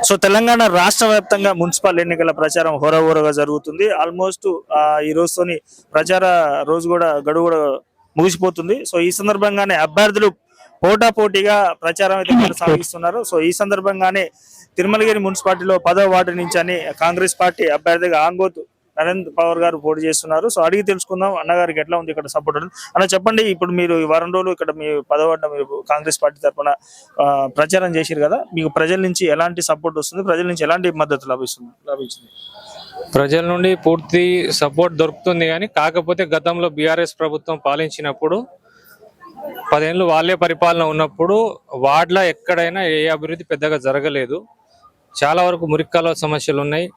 So Telangana రాష్ట్ర వ్యాప్తంగా municipal ఎన్నికల ప్రచారం హోరాహోరగా జరుగుతుంది. ఆల్మోస్ట్ ఈ రోజుతోని ప్రచార రోజు కూడా గడువు కూడా ముగిసిపోతుంది. సో ఈ సందర్భంగానే అభ్యర్థులు పోటాపోటీగా ప్రచారం అయితే కొనసాగిస్తున్నారు. సో ఈ సందర్భంగానే తిరుమలగిరి మున్సిపాలిటీలో 10వ వార్డు నుంచి అని కాంగ్రెస్ పార్టీ అభ్యర్థిగా ఆంగోతు నరేంద్ర పవార్ గారు పోటీ చేస్తున్నారు. సో అడిగి తెలుసుకుందాం అన్నగారికి ఎట్లా ఉంది ఇక్కడ సపోర్ట్ అన్న చెప్పండి. ఇప్పుడు మీరు ఈ వారం రోజులు ఇక్కడ మీ 10వ వార్డు మీరు కాంగ్రెస్ పార్టీ తరఫున ప్రచారం చేశారు కదా, మీకు ప్రజల నుంచి ఎలాంటి సపోర్ట్ వస్తుంది, ప్రజల నుంచి ఎలాంటి మద్దతు లభించింది? ప్రజల నుండి పూర్తి సపోర్ట్ దొరుకుతుంది, కానీ కాకపోతే గతంలో బీఆర్ఎస్ ప్రభుత్వం పాలించినప్పుడు 10 ఏళ్ళు వాళ్ళే పరిపాలన ఉన్నప్పుడు వార్డులో ఎక్కడైనా ఏ అభివృద్ధి పెద్దగా జరగలేదు. చాలా వరకు మురిక్కాల సమస్యలు ఉన్నాయి.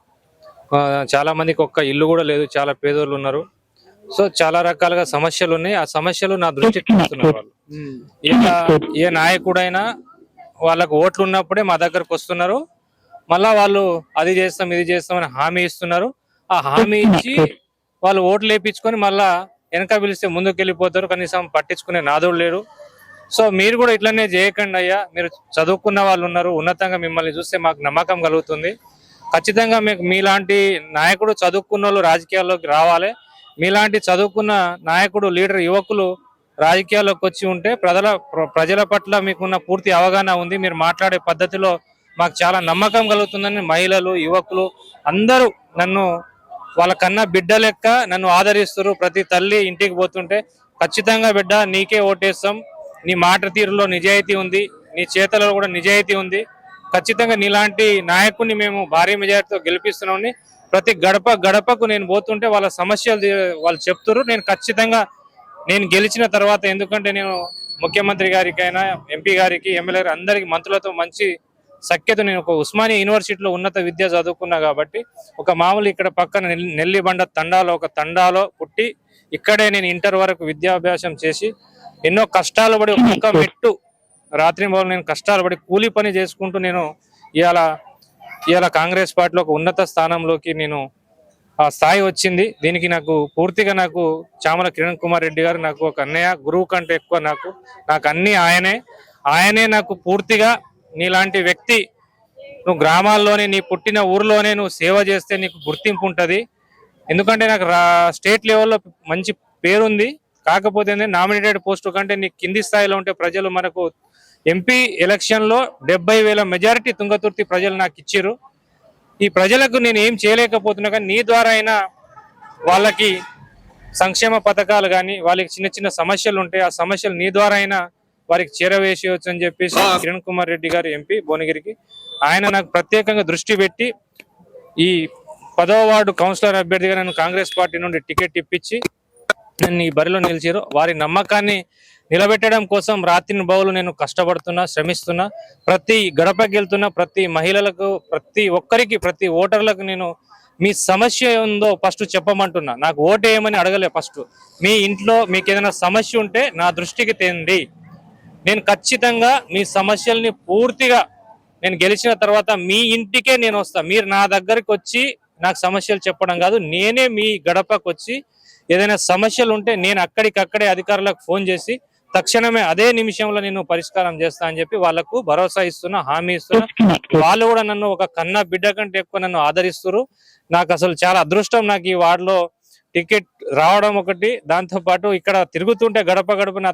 చాలా మందికి ఒక్క ఇల్లు కూడా లేదు, చాలా పేదోళ్ళు ఉన్నారు. సో చాలా రకాలుగా సమస్యలు ఉన్నాయి. ఆ సమస్యలు నా దృష్టికి వస్తున్నారు. వాళ్ళు ఏ నాయకుడైనా వాళ్ళకు ఓట్లు ఉన్నప్పుడే మా దగ్గరకు వస్తున్నారు. మళ్ళా వాళ్ళు అది చేస్తాం ఇది చేస్తామని హామీ ఇస్తున్నారు. ఆ హామీ ఇచ్చి వాళ్ళు ఓట్లు వేయించుకొని మళ్ళా వెనక పిలిస్తే ముందుకు వెళ్ళిపోతారు. కనీసం పట్టించుకునే నాదుడు లేరు. సో మీరు కూడా ఇట్లనే చేయకండి అయ్యా. మీరు చదువుకున్న వాళ్ళు ఉన్నారు, ఉన్నతంగా మిమ్మల్ని చూస్తే మాకు నమ్మకం కలుగుతుంది. ఖచ్చితంగా మీకు మీలాంటి నాయకుడు చదువుకున్న వాళ్ళు రాజకీయాల్లోకి రావాలి. మీలాంటి చదువుకున్న నాయకుడు లీడర్ యువకులు రాజకీయాల్లోకి వచ్చి ఉంటే ప్రజల పట్ల మీకున్న పూర్తి అవగాహన ఉంది. మీరు మాట్లాడే పద్ధతిలో మాకు చాలా నమ్మకం కలుగుతుందని మహిళలు యువకులు అందరూ నన్ను వాళ్ళ కన్నా బిడ్డ లెక్క నన్ను ఆదరిస్తారు. ప్రతి తల్లి ఇంటికి పోతుంటే ఖచ్చితంగా బిడ్డ నీకే ఓటేస్తాం, నీ మాట తీరులో నిజాయితీ ఉంది, నీ చేతలలో కూడా నిజాయితీ ఉంది, ఖచ్చితంగా నీలాంటి నాయకుడిని మేము భారీ మెజారిటీతో గెలిపిస్తున్నామని ప్రతి గడపకు నేను పోతుంటే వాళ్ళ సమస్యలు వాళ్ళు చెప్తారు. నేను ఖచ్చితంగా నేను గెలిచిన తర్వాత, ఎందుకంటే నేను ముఖ్యమంత్రి గారికైనా ఎంపీ గారికి ఎమ్మెల్యే అందరికి మంత్రులతో మంచి సఖ్యత, నేను ఒక ఉస్మానియా యూనివర్సిటీలో ఉన్నత విద్య చదువుకున్నా కాబట్టి ఒక మామూలు ఇక్కడ పక్కన నెల్లిబండ తండాలో ఒక తండాలో పుట్టి ఇక్కడే నేను ఇంటర్ వరకు విద్యాభ్యాసం చేసి ఎన్నో కష్టాలు పడి ఒక్క మెట్టు రాత్రి మొదలు నేను కష్టాలు పడి కూలీ పని చేసుకుంటూ నేను ఇవాళ కాంగ్రెస్ పార్టీలో ఒక ఉన్నత స్థానంలోకి నేను ఆ స్థాయి వచ్చింది. దీనికి నాకు పూర్తిగా నాకు చామల కిరణ్ కుమార్ రెడ్డి గారు నాకు ఒక అన్నయ్య, గురువు కంటే ఎక్కువ నాకు అన్ని ఆయనే నాకు పూర్తిగా నీలాంటి వ్యక్తి నువ్వు గ్రామాల్లోనే నీ పుట్టిన ఊర్లోనే నువ్వు సేవ చేస్తే నీకు గుర్తింపు ఉంటుంది. ఎందుకంటే నాకు స్టేట్ లెవెల్లో మంచి పేరుంది. కాకపోతే నామినేటెడ్ పోస్టు కంటే నీ కింది స్థాయిలో ఉంటే ప్రజలు మనకు ఎంపీ ఎలక్షన్ లో 70,000 మెజారిటీ తుంగతుర్తి ప్రజలు నాకు ఇచ్చిర్రు. ఈ ప్రజలకు నేను ఏం చేయలేకపోతున్నా, కానీ నీ ద్వారా అయినా వాళ్ళకి సంక్షేమ పథకాలు కానీ వాళ్ళకి చిన్న చిన్న సమస్యలు ఉంటాయి, ఆ సమస్యలు నీ ద్వారా అయినా వారికి చేరవేసేయచ్చు అని చెప్పేసి కిరణ్ కుమార్ రెడ్డి గారు ఎంపీ భువనగిరికి ఆయన నాకు ప్రత్యేకంగా దృష్టి పెట్టి ఈ 10వ వార్డు కౌన్సిలర్ అభ్యర్థిగా నన్ను కాంగ్రెస్ పార్టీ నుండి టికెట్ ఇప్పించి నన్ను ఈ బరిలో నిలిచారు. వారి నమ్మకాన్ని నిలబెట్టడం కోసం రాత్రి బౌలు నేను కష్టపడుతున్నా, శ్రమిస్తున్నా. ప్రతి గడపకి వెళ్తున్నా, ప్రతి మహిళలకు, ప్రతి ఒక్కరికి, ప్రతి ఓటర్లకు నేను మీ సమస్య ఉందో ఫస్ట్ చెప్పమంటున్నా. నాకు ఓటేయమని అడగలే. ఫస్ట్ మీ ఇంట్లో మీకు ఏదైనా సమస్య ఉంటే నా దృష్టికి తేండి. నేను ఖచ్చితంగా మీ సమస్యల్ని పూర్తిగా నేను గెలిచిన తర్వాత మీ ఇంటికే నేను వస్తా. మీరు నా దగ్గరికి వచ్చి నాకు సమస్యలు చెప్పడం కాదు, నేనే మీ గడపకు వచ్చి ఏదైనా సమస్యలు ఉంటే నేను అక్కడికక్కడే అధికారులకు ఫోన్ చేసి తక్షణమే అదే నిమిషంలో నేను పరిష్కారం చేస్తా అని చెప్పి వాళ్ళకు భరోసా ఇస్తున్నా, హామీ ఇస్తున్నా. వాళ్ళు కూడా నన్ను ఒక కన్నా బిడ్డ కంటే ఎక్కువ నన్ను ఆదరిస్తున్నారు. నాకు అసలు చాలా అదృష్టం నాకు ఈ వార్డులో టికెట్ రావడం ఒకటి, దాంతో పాటు ఇక్కడ తిరుగుతుంటే గడప నా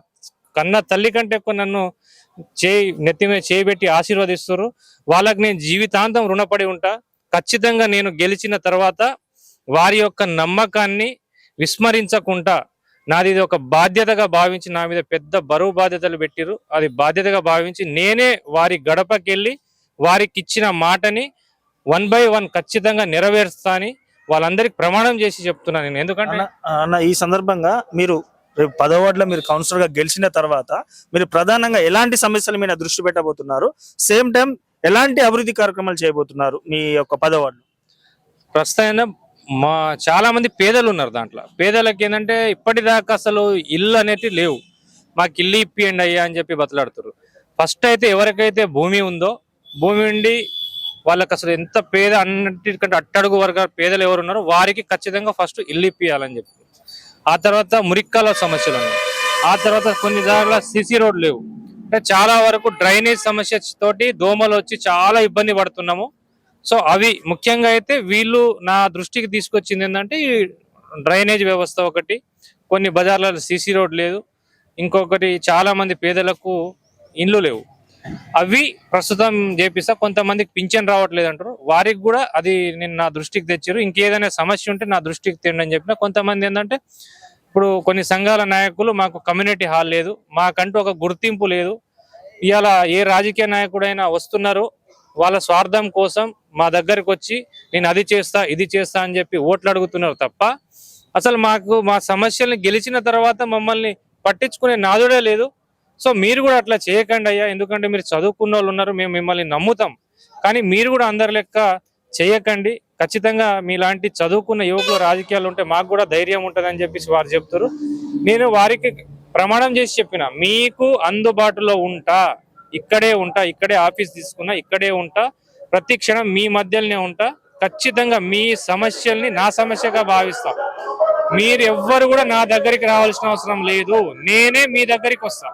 కన్న తల్లి కంటే ఎక్కువ నన్ను నెత్తి మీద చేయబెట్టి ఆశీర్వదిస్తున్నారు. వాళ్ళకి నేను జీవితాంతం రుణపడి ఉంటా. ఖచ్చితంగా నేను గెలిచిన తర్వాత వారి యొక్క నమ్మకాన్ని విస్మరించకుండా నాది ఇది ఒక బాధ్యతగా భావించి నా మీద పెద్ద బరువు బాధ్యతలు పెట్టిరు. అది బాధ్యతగా భావించి నేనే వారి గడపకి వెళ్ళి వారికి ఇచ్చిన మాటని 1 by 1 ఖచ్చితంగా నెరవేరుస్తా అని వాళ్ళందరికి ప్రమాణం చేసి చెప్తున్నాను నేను. ఎందుకంటే అన్న ఈ సందర్భంగా మీరు రేపు 10వ వార్డులో మీరు కౌన్సిలర్ గా గెలిచిన తర్వాత మీరు ప్రధానంగా ఎలాంటి సమస్యల మీద దృష్టి పెట్టబోతున్నారు, సేమ్ టైం ఎలాంటి అభివృద్ధి కార్యక్రమాలు చేయబోతున్నారు మీ యొక్క 10వ వార్డులో? ప్రస్తుతం చాలా మంది పేదలు ఉన్నారు. దాంట్లో పేదలకి ఏంటంటే ఇప్పటిదాకా అసలు ఇల్లు అనేవి లేవు. మాకు ఇల్లు ఇప్పియండి అయ్యా అని చెప్పి బతలాడుతారు. ఫస్ట్ అయితే ఎవరికైతే భూమి ఉందో, భూమి ఉండి వాళ్ళకి అసలు ఎంత పేద అన్నిటికంటే అట్టడుగు వర్గాల పేదలు ఎవరు ఉన్నారో వారికి ఖచ్చితంగా ఫస్ట్ ఇల్లు ఇప్పియాలని చెప్పి, ఆ తర్వాత మురిక్కాల సమస్యలు ఉన్నాయి, ఆ తర్వాత కొన్ని దాంట్లో సిసి రోడ్లు లేవు. చాలా వరకు డ్రైనేజ్ సమస్య తోటి దోమలు వచ్చి చాలా ఇబ్బంది పడుతున్నాము. సో అవి ముఖ్యంగా అయితే వీళ్ళు నా దృష్టికి తీసుకొచ్చింది ఏంటంటే ఈ డ్రైనేజ్ వ్యవస్థ ఒకటి, కొన్ని బజార్లలో సీసీ రోడ్ లేదు, ఇంకొకటి చాలా మంది పేదలకు ఇండ్లు లేవు, అవి ప్రస్తుతం చేపిస్తా. కొంతమందికి పింఛన్ రావట్లేదు అంటారు, వారికి కూడా అది నేను నా దృష్టికి తెచ్చారు. ఇంకేదైనా సమస్య ఉంటే నా దృష్టికి తెండి అని చెప్పిన. కొంతమంది ఏంటంటే ఇప్పుడు కొన్ని సంఘాల నాయకులు మాకు కమ్యూనిటీ హాల్ లేదు, మాకంటూ ఒక గుర్తింపు లేదు, ఇవాళ ఏ రాజకీయ నాయకుడైనా వస్తున్నారు వాళ్ళ స్వార్థం కోసం మా దగ్గరికి వచ్చి నేను అది చేస్తా ఇది చేస్తా అని చెప్పి ఓట్లు అడుగుతున్నారు తప్ప అసలు మాకు మా సమస్యల్ని గెలిచిన తర్వాత మమ్మల్ని పట్టించుకునే నాదుడే లేదు. సో మీరు కూడా అట్లా చేయకండి అయ్యా, ఎందుకంటే మీరు చదువుకున్న వాళ్ళు ఉన్నారు, మేము మిమ్మల్ని నమ్ముతాం, కానీ మీరు కూడా అందరి లెక్క చేయకండి. ఖచ్చితంగా మీలాంటి చదువుకున్న యువకులు రాజకీయాలు ఉంటే మాకు కూడా ధైర్యం ఉంటుంది అని చెప్పేసి వారు చెప్తారు. నేను వారికి ప్రమాణం చేసి చెప్పిన, మీకు అందుబాటులో ఉంటా, ఇక్కడే ఉంటా, ఇక్కడే ఆఫీస్ తీసుకున్నా, ఇక్కడే ఉంటా, ప్రతి క్షణం మీ మధ్యలోనే ఉంటా, ఖచ్చితంగా మీ సమస్యల్ని నా సమస్యగా భావిస్తా. మీరు ఎవ్వరు కూడా నా దగ్గరికి రావాల్సిన అవసరం లేదు, నేనే మీ దగ్గరికి వస్తా.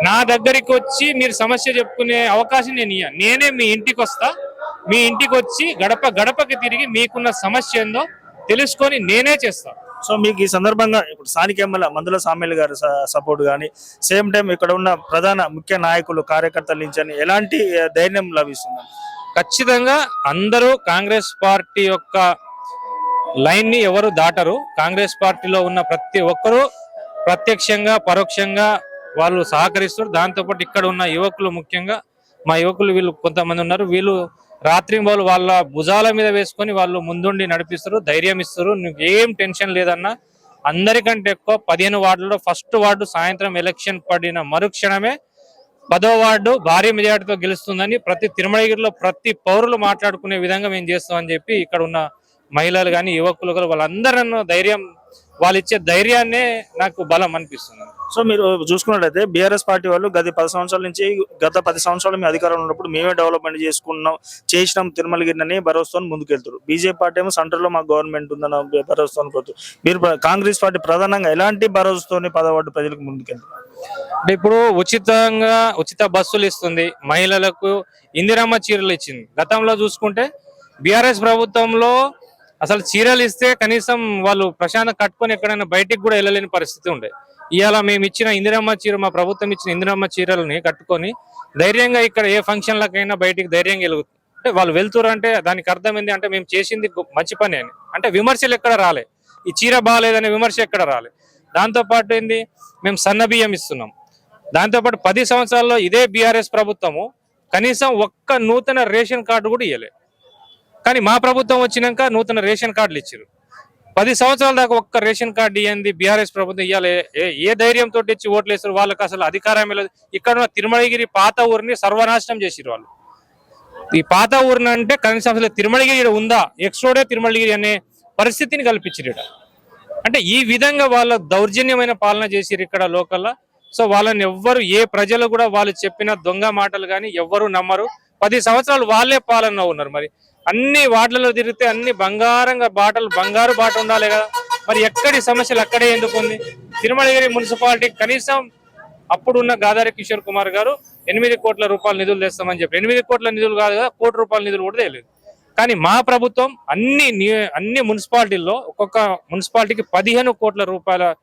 నా దగ్గరికి వచ్చి మీరు సమస్య చెప్పుకునే అవకాశం నేను ఇయ్య, నేనే మీ ఇంటికి వస్తా. మీ ఇంటికి వచ్చి గడప గడపకి తిరిగి మీకున్న సమస్య ఏందో తెలుసుకొని నేనే చేస్తా. సో మీకు ఈ సందర్భంగా ఇప్పుడు స్థానిక ఎమ్మెల్యే మందుల సామ్యుల్ గారి సపోర్ట్ కానీ, సేమ్ టైం ఇక్కడ ఉన్న ప్రధాన ముఖ్య నాయకులు కార్యకర్తల నుంచి అని ఎలాంటి ధైర్యం లభిస్తుంది? ఖచ్చితంగా అందరూ కాంగ్రెస్ పార్టీ యొక్క లైన్ ని ఎవరు దాటరు. కాంగ్రెస్ పార్టీలో ఉన్న ప్రతి ఒక్కరూ ప్రత్యక్షంగా పరోక్షంగా వాళ్ళు సహకరిస్తారు. దాంతోపాటు ఇక్కడ ఉన్న యువకులు, ముఖ్యంగా మా యువకులు వీళ్ళు కొంతమంది ఉన్నారు, వీళ్ళు రాత్రింబోలు వాళ్ళ భుజాల మీద వేసుకొని వాళ్ళు ముందుండి నడిపిస్తారు, ధైర్యం ఇస్తారు. నీకు ఏం టెన్షన్ లేదన్నా. అందరికంటే ఎక్కువ 15 వార్డులలో ఫస్ట్ వార్డు సాయంత్రం ఎలక్షన్ పడిన మరుక్షణమే 10వ వార్డు భారీ మెజార్టీతో గెలుస్తుందని ప్రతి తిరుమలగిరిలో ప్రతి పౌరులు మాట్లాడుకునే విధంగా మేము చేస్తామని చెప్పి ఇక్కడ ఉన్న మహిళలు కానీ యువకులు కానీ వాళ్ళందరూ ధైర్యం, వాళ్ళు ఇచ్చే ధైర్యాన్నే నాకు బలం అనిపిస్తుంది. సో మీరు చూసుకున్నట్లయితే బీఆర్ఎస్ పార్టీ వాళ్ళు గత 10 సంవత్సరాల నుంచి, గత 10 సంవత్సరాలు మీ అధికారంలో ఉన్నప్పుడు మేమే డెవలప్మెంట్ చేసినాం తిరుమలగిరిని భరోసాతో ముందుకెళ్తారు. బీజేపీ పార్టీ ఏమో సెంటర్ లో మాకు గవర్నమెంట్ ఉందన్న భరోసాతో పోతారు. మీరు కాంగ్రెస్ పార్టీ ప్రధానంగా ఎలాంటి భరోసాతోని 10వ వార్డు ప్రజలకు ముందుకెళ్తారు? అంటే ఇప్పుడు ఉచిత బస్సులు ఇస్తుంది, మహిళలకు ఇందిరమ్మ చీరలు ఇచ్చింది. గతంలో చూసుకుంటే బీఆర్ఎస్ ప్రభుత్వంలో అసలు చీరలు ఇస్తే కనీసం వాళ్ళు ప్రశాంతం కట్టుకొని ఎక్కడైనా బయటికి కూడా వెళ్ళలేని పరిస్థితి ఉండే. ఇవాళ మేము ఇచ్చిన ఇందిరమ్మ చీర, మా ప్రభుత్వం ఇచ్చిన ఇందిరమ్మ చీరలని కట్టుకొని ధైర్యంగా ఇక్కడ ఏ ఫంక్షన్లకైనా బయటికి ధైర్యంగా వెలుగుతుంది. అంటే వాళ్ళు వెళ్తురు అంటే దానికి అర్థం ఏంటి అంటే మేము చేసింది మంచి పని అని. అంటే విమర్శలు ఎక్కడ రాలే, ఈ చీర బాగాలేదనే విమర్శ ఎక్కడ రాలే. దాంతోపాటు ఏంది, మేము సన్న బియ్యం ఇస్తున్నాం. దాంతోపాటు 10 సంవత్సరాల్లో ఇదే బీఆర్ఎస్ ప్రభుత్వము కనీసం ఒక్క నూతన రేషన్ కార్డు కూడా ఇవ్వలే. కానీ మా ప్రభుత్వం వచ్చినాక నూతన రేషన్ కార్డులు ఇచ్చారు. 10 సంవత్సరాల దాకా ఒక్క రేషన్ కార్డు ఇవ్వండి బీఆర్ఎస్ ప్రభుత్వం. ఇవ్వాలి ఏ ధైర్యంతో ఇచ్చి ఓట్లు వేస్తారు? వాళ్ళకి అసలు అధికారం లేదు. ఇక్కడ ఉన్న తిరుమలగిరి పాత ఊరిని సర్వనాశనం చేసిరు వాళ్ళు. ఈ పాత ఊరిని అంటే కనీసం అసలు తిరుమలగిరి ఉందా, ఎక్స్ట్రోడే తిరుమలగిరి అనే పరిస్థితిని కల్పించారు. అంటే ఈ విధంగా వాళ్ళ దౌర్జన్యమైన పాలన చేసిరు ఇక్కడ లోకల్లా. సో వాళ్ళని ఎవ్వరు, ఏ ప్రజలు కూడా వాళ్ళు చెప్పిన దొంగ మాటలు కానీ ఎవ్వరు నమ్మరు. 10 సంవత్సరాలు వాళ్ళే పాలన ఉన్నారు. మరి అన్ని వార్డులలో తిరిగితే అన్ని బంగారు బాట ఉండాలి కదా. మరి ఎక్కడి సమస్యలు అక్కడే ఎందుకు ఉంది? తిరుమలగిరి మున్సిపాలిటీ కనీసం అప్పుడున్న గాదారి కిషోర్ కుమార్ గారు 8 కోట్ల రూపాయల నిధులు తెస్తామని చెప్పి 8 కోట్ల నిధులు కాదు కదా, 1 కోటి రూపాయల నిధులు కూడా తెలియదు. కానీ మా ప్రభుత్వం అన్ని మున్సిపాలిటీల్లో ఒక్కొక్క మున్సిపాలిటీకి 15 కోట్ల రూపాయల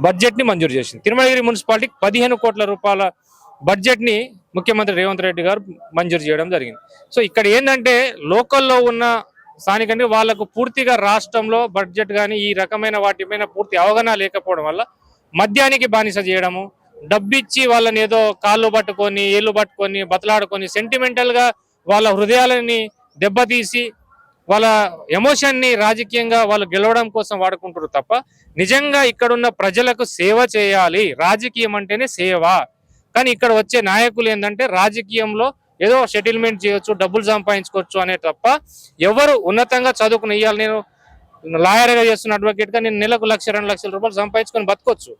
బడ్జెట్ ని మంజూరు చేసింది. తిరుమలగిరి మున్సిపాలిటీకి 15 కోట్ల రూపాయల బడ్జెట్ ని ముఖ్యమంత్రి రేవంత్ రెడ్డి గారు మంజూరు చేయడం జరిగింది. సో ఇక్కడ ఏంటంటే లోకల్లో ఉన్న స్థానికంగా వాళ్ళకు పూర్తిగా రాష్ట్రంలో బడ్జెట్ కానీ ఈ రకమైన వాటిపైన పూర్తి అవగాహన లేకపోవడం వల్ల మద్యానికి బానిస చేయడము, డబ్బిచ్చి వాళ్ళని ఏదో కాళ్ళు పట్టుకొని ఏళ్ళు పట్టుకొని బతలాడుకొని సెంటిమెంటల్ గా వాళ్ళ హృదయాలని దెబ్బతీసి వాళ్ళ ఎమోషన్ ని రాజకీయంగా వాళ్ళు గెలవడం కోసం వాడుకుంటారు తప్ప నిజంగా ఇక్కడున్న ప్రజలకు సేవ చేయాలి. రాజకీయం అంటేనే సేవ. కానీ ఇక్కడ వచ్చే నాయకులు ఏంటంటే రాజకీయంలో ఏదో సెటిల్మెంట్ చేయొచ్చు, డబ్బులు సంపాదించుకోవచ్చు అనే తప్ప ఎవరు ఉన్నతంగా చదువుకుని ఇవ్వాలి. నేను లాయర్ గా చేస్తున్న అడ్వకేట్ గా నేను నెలకు 1-2 లక్షల రూపాయలు సంపాదించుకొని బతకొచ్చు.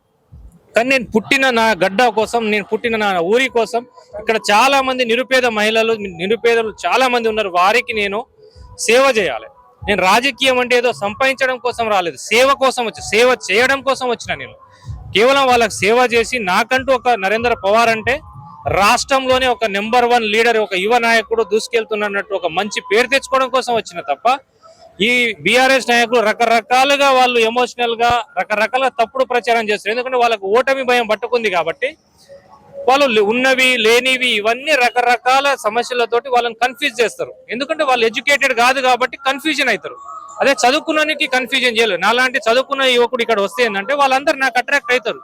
కానీ నేను పుట్టిన నా గడ్డ కోసం, నేను పుట్టిన నా ఊరి కోసం, ఇక్కడ చాలా మంది నిరుపేద మహిళలు, నిరుపేదలు చాలా మంది ఉన్నారు, వారికి నేను సేవ చేయాలి. నేను రాజకీయం అంటే ఏదో సంపాదించడం కోసం రాలేదు, సేవ కోసం వచ్చి సేవ చేయడం కోసం వచ్చిన. నేను కేవలం వాళ్ళకి సేవ చేసి నాకంటూ ఒక నరేంద్ర పవార్ అంటే రాష్ట్రంలోనే ఒక నెంబర్ 1 లీడర్, ఒక యువ నాయకుడు దూసుకెళ్తున్నట్టు ఒక మంచి పేరు తెచ్చుకోవడం కోసం వచ్చిన తప్ప ఈ బీఆర్ఎస్ నాయకులు రకరకాలుగా వాళ్ళు ఎమోషనల్ గా రకరకాల తప్పుడు ప్రచారం చేస్తారు. ఎందుకంటే వాళ్ళకు ఓటమి భయం పట్టుకుంది కాబట్టి వాళ్ళు ఉన్నవి లేనివి ఇవన్నీ రకరకాల సమస్యలతోటి వాళ్ళని కన్ఫ్యూజ్ చేస్తారు. ఎందుకంటే వాళ్ళు ఎడ్యుకేటెడ్ కాదు కాబట్టి కన్ఫ్యూజన్ అవుతారు. అదే చదువుకున్నానికి కన్ఫ్యూజన్ చేయలేదు. నాలాంటి చదువుకున్న యువకుడు ఇక్కడ వస్తే ఏంటంటే వాళ్ళందరూ నాకు అట్రాక్ట్ అవుతారు.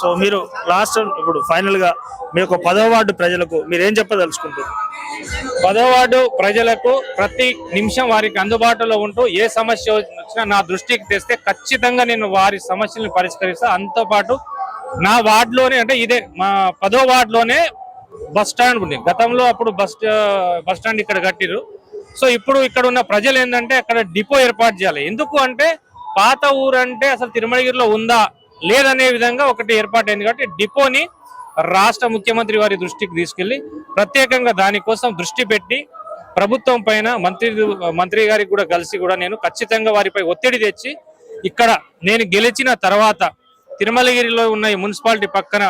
సో మీరు లాస్ట్ ఇప్పుడు ఫైనల్ గా మీ యొక్క 10వ వార్డు ప్రజలకు మీరు ఏం చెప్పదలుచుకుంటారు? 10వ వార్డు ప్రజలకు ప్రతి నిమిషం వారికి అందుబాటులో ఉంటూ ఏ సమస్య వచ్చినా నా దృష్టికి తెస్తే ఖచ్చితంగా నేను వారి సమస్యలను పరిష్కరిస్తా. అంతో పాటు నా వార్డులోనే అంటే ఇదే మా 10వ వార్డులోనే బస్ స్టాండ్ ఉంది. గతంలో అప్పుడు బస్ స్టాండ్ ఇక్కడ కట్టిరు. సో ఇప్పుడు ఇక్కడ ఉన్న ప్రజలు ఏంటంటే అక్కడ డిపో ఏర్పాటు చేయాలి. ఎందుకు అంటే పాత ఊరు అంటే అసలు తిరుమలగిరిలో ఉందా లేదనే విధంగా ఒకటి ఏర్పాటైంది కాబట్టి డిపోని రాష్ట్ర ముఖ్యమంత్రి వారి దృష్టికి తీసుకెళ్లి ప్రత్యేకంగా దానికోసం దృష్టి పెట్టి ప్రభుత్వం పైన మంత్రి గారికి కూడా కలిసి కూడా నేను ఖచ్చితంగా వారిపై ఒత్తిడి తెచ్చి ఇక్కడ నేను గెలిచిన తర్వాత తిరుమలగిరిలో ఉన్న ఈ మున్సిపాలిటీ పక్కన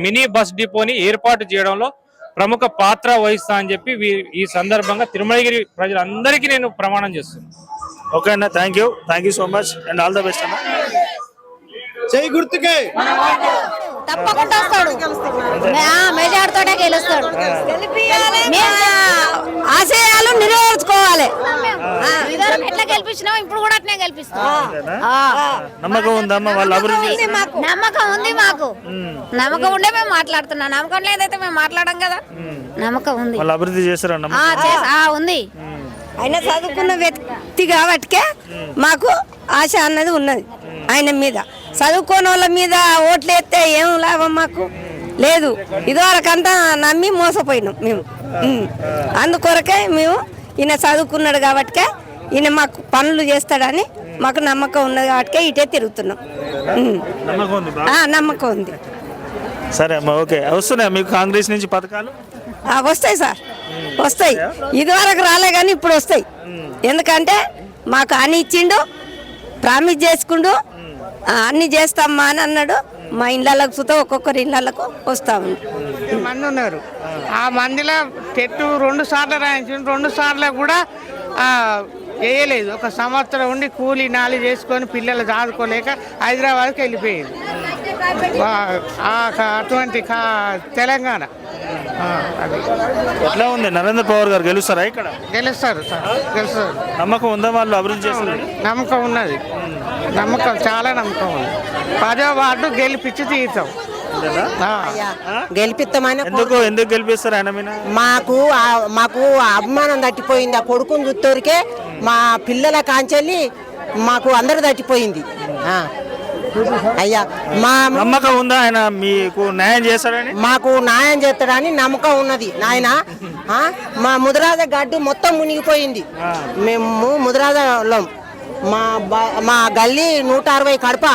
మినీ బస్ డిపోని ఏర్పాటు చేయడంలో ప్రముఖ పాత్ర వహిస్తా అని చెప్పి ఈ సందర్భంగా తిరుమలగిరి ప్రజలందరికీ నేను ప్రమాణం చేస్తున్నాను. ఓకే అన్న, thank you so much and all the best అన్న. చేయి గుర్తుకే తప్పకుండా వస్తాడు, మెజార్టీతోనే గెలుస్తాడు. ఆశయాలు నెరవేర్చుకోవాలి. ఎట్లా గెలిపించినాం ఇప్పుడు కూడా అట్నే గెలిపిస్తాం. నమ్మకం ఉందమ్మా వాళ్ళ అభివృద్ధి? నమ్మకం ఉంది మాకు. నమ్మకం ఉండే మేము మాట్లాడుతున్నాం. నమ్మకం లేదైతే మేము మాట్లాడం కదా. నమ్మకం ఉంది. వాళ్ళు అభివృద్ధి చేస్తారన్న ఉంది. ఆయన చదువుకున్న వ్యక్తి కాబట్టికే మాకు ఆశ అన్నది ఉన్నది ఆయన మీద. చదువుకోని వాళ్ళ మీద ఓట్లు వేస్తే ఏం లాభం మాకు లేదు. ఇదివరకంతా నమ్మి మోసపోయినాం మేము. అందుకొరకే మేము ఈయన చదువుకున్నాడు కాబట్టికే ఈయన మాకు పనులు చేస్తాడని మాకు నమ్మకం ఉన్నది కాబట్టి ఇటే తిరుగుతున్నాం. నమ్మకం ఉంది. సరే అమ్మా, ఓకే. వస్తున్నాయి మీకు కాంగ్రెస్ నుంచి పథకాలు? వస్తాయి సార్, వస్తాయి. ఇదివరకు రాలే కానీ ఇప్పుడు వస్తాయి. ఎందుకంటే మాకు అని ఇచ్చిండు, ప్రామిస్ చేసుకుండు, అన్ని చేస్తామ్మా అని అన్నాడు. మా ఇళ్ళకు సుతా ఒక్కొక్కరి ఇళ్ళకు వస్తాము. మంది ఉన్నారు. ఆ మందిలో టెట్టు 2 సార్లు రాయించిండు. 2 సార్లు కూడా వేయలేదు. ఒక సంవత్సరం ఉండి కూలి నాలి చేసుకొని పిల్లలు చదువుకోలేక హైదరాబాద్కి వెళ్ళిపోయింది. అటువంటి తెలంగాణ అది ఎట్లా ఉంది? నరేంద్ర పవార్ గారు గెలుస్తారా ఇక్కడ? గెలుస్తారు సార్, గెలుస్తారు. నమ్మకం ఉందా వాళ్ళు అభివృద్ధి చేస్తారు? నమ్మకం ఉన్నది. నమ్మకం, చాలా నమ్మకం ఉంది. 10వ వార్డు గెలిపించి తీరుతాం. గెలిపిస్తామని ఎందుకు గెలిపిస్తారు ఆయన మీద? మాకు అభిమానం తట్టిపోయింది. ఆ కొడుకుని చూస్తూరికే మా పిల్లల కాంచెల్లి మాకు అందరు తట్టిపోయింది. అయ్యా మా నమ్మకం ఉందా ఆయన మీకు న్యాయం చేస్తాడని? మాకు న్యాయం చేస్తాడని నమ్మకం ఉన్నది నాయన. మా ముదిరాజ గడ్డు మొత్తం మునిగిపోయింది. మేము ముదిరాజలో మా గల్లీ 160 కడప.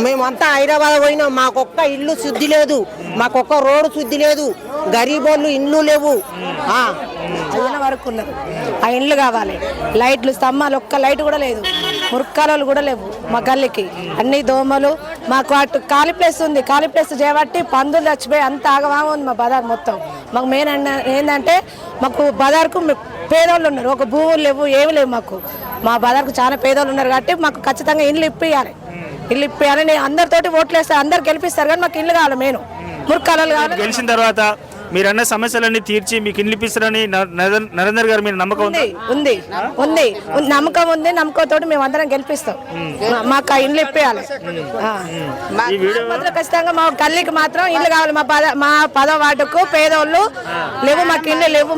మేమంతా హైదరాబాద్ పోయినాం. మాకొక్క ఇల్లు శుద్ధి లేదు, మాకొక్క రోడ్డు శుద్ధి లేదు, గరీబోళ్ళు ఇల్లు లేవు. వరకు ఉన్నారు. ఆ ఇండ్లు కావాలి. లైట్లు, స్తంభాలు, ఒక్క లైట్ కూడా లేదు. మురుక్కాలు కూడా లేవు మా గల్లీకి. అన్ని దోమలు. మాకు అటు ఖాళీ ప్లేస్ ఉంది. ఖాళీ ప్లేస్ చేయబట్టి పందులు చచ్చిపోయి అంత ఆగమాగం ఉంది మా బజార్ మొత్తం. మాకు మెయిన్ ఏంటంటే మాకు బజార్కు పేదోళ్ళు ఉన్నారు. ఒక భూములు లేవు, ఏమి లేవు మాకు. మా బజార్కు చాలా పేదోళ్ళు ఉన్నారు కాబట్టి మాకు ఖచ్చితంగా ఇల్లు ఇప్పియాలి. ఇల్లు ఇప్పియాలి. నేను అందరితోటి ఓట్లు వేస్తారు, అందరు గెలిపిస్తారు కానీ మాకు ఇల్లు కావాలి. మెయిన్ మురుక్కాలు కావాలి. గెలిచిన తర్వాత మీరు అన్న సమస్యలన్నీ తీర్చి మీకు ఇల్లు ఇప్పిస్తారని నరేందర్ గారు మీద నమ్మకం ఉంది? ఉంది, ఉంది, నమ్మకం ఉంది. నమ్మకంతో మేము అందరం గెలిపిస్తాం. మాకు ఆ ఇల్లు ఇప్పేయాలి. ఖచ్చితంగా మా గల్లీకి మాత్రం ఇల్లు కావాలి. మా 10వ వార్డుకు పేదోళ్ళు లేవు, మాకు ఇల్లు లేవు.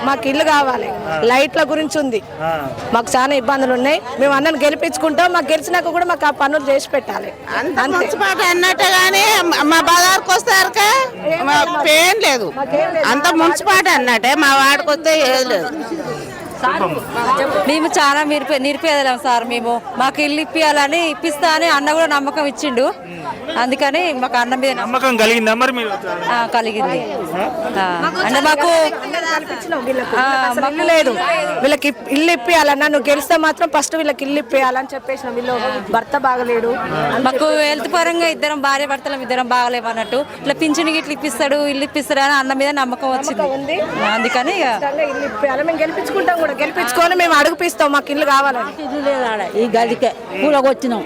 మాకు ఇల్లు కావాలి. లైట్ల గురించి ఉంది. మాకు చాలా ఇబ్బందులు ఉన్నాయి. మేము అందరం గెలిపించుకుంటాం. మాకు గెలిచినాక కూడా మాకు ఆ పనులు చేసి పెట్టాలి. అన్నట్టుగానే మా బజార్కి వస్తారు పేం లేదు. అంత మున్సిపాలిటీ అన్నట్టే మా వాడికి వస్తే ఏది లేదు. మేము చాలా నిరుపేదలం సార్. మేము మాకు ఇల్లు ఇప్పియాలని ఇప్పిస్తా అని అన్న కూడా నమ్మకం ఇచ్చిండు. అందుకని మాకు అన్న మీద నమ్మకం కలిగిందా మరి మీరు? కలిగింది. అంటే మాకు ఇల్లు లేదు, వీళ్ళకి ఇల్లు ఇప్పియాలన్నా నువ్వు గెలిస్తే మాత్రం ఫస్ట్ వీళ్ళకి ఇల్లు ఇప్పియాలని చెప్పేసిన. వీళ్ళు భర్త బాగలేడు, మాకు హెల్త్ పరంగా ఇద్దరం భార్య భర్తలం ఇద్దరం బాగలేము అన్నట్టు. ఇట్లా పింఛన్ ఇట్లా ఇప్పిస్తాడు ఇల్లు ఇప్పిస్తాడు అని అన్న మీద నమ్మకం వచ్చింది. అందుకని ఇల్లు ఇప్పియాలి. మేము గెలిపించుకుంటాం కూడా, గెలిపించుకొని మేము అడుగుపిస్తాం మాకు ఇల్లు కావాలని. ఇల్లు లేదు ఆడ, ఈ గదికే కూలగొచ్చినాం.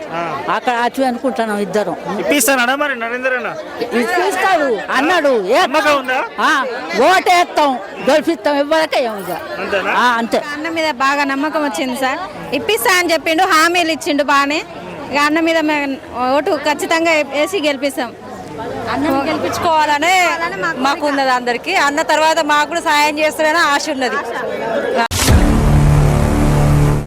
అక్కడ వచ్చి అనుకుంటున్నాం ఇద్దరం. ఇప్పిస్తానా మరి నరేంద్ర అన్న? ఇస్తాడు అన్నాడు. నమ్మకం ఉందా? ఓటేస్తాం, గెలిపిస్తాం, ఇవ్వలకే అంతేనా? అంతే. అన్న మీద బాగా నమ్మకం వచ్చింది సార్. ఇప్పిస్తా అని చెప్పిండు, హామీలు ఇచ్చిండు బాగానే. ఇక అన్న మీద ఓటు ఖచ్చితంగా వేసి గెలిపిస్తాం. అన్న గెలిపించుకోవాలనే మాకు ఉన్నది అందరికి. అన్న తర్వాత మాకు కూడా సాయం చేస్తారని ఆశ ఉన్నది.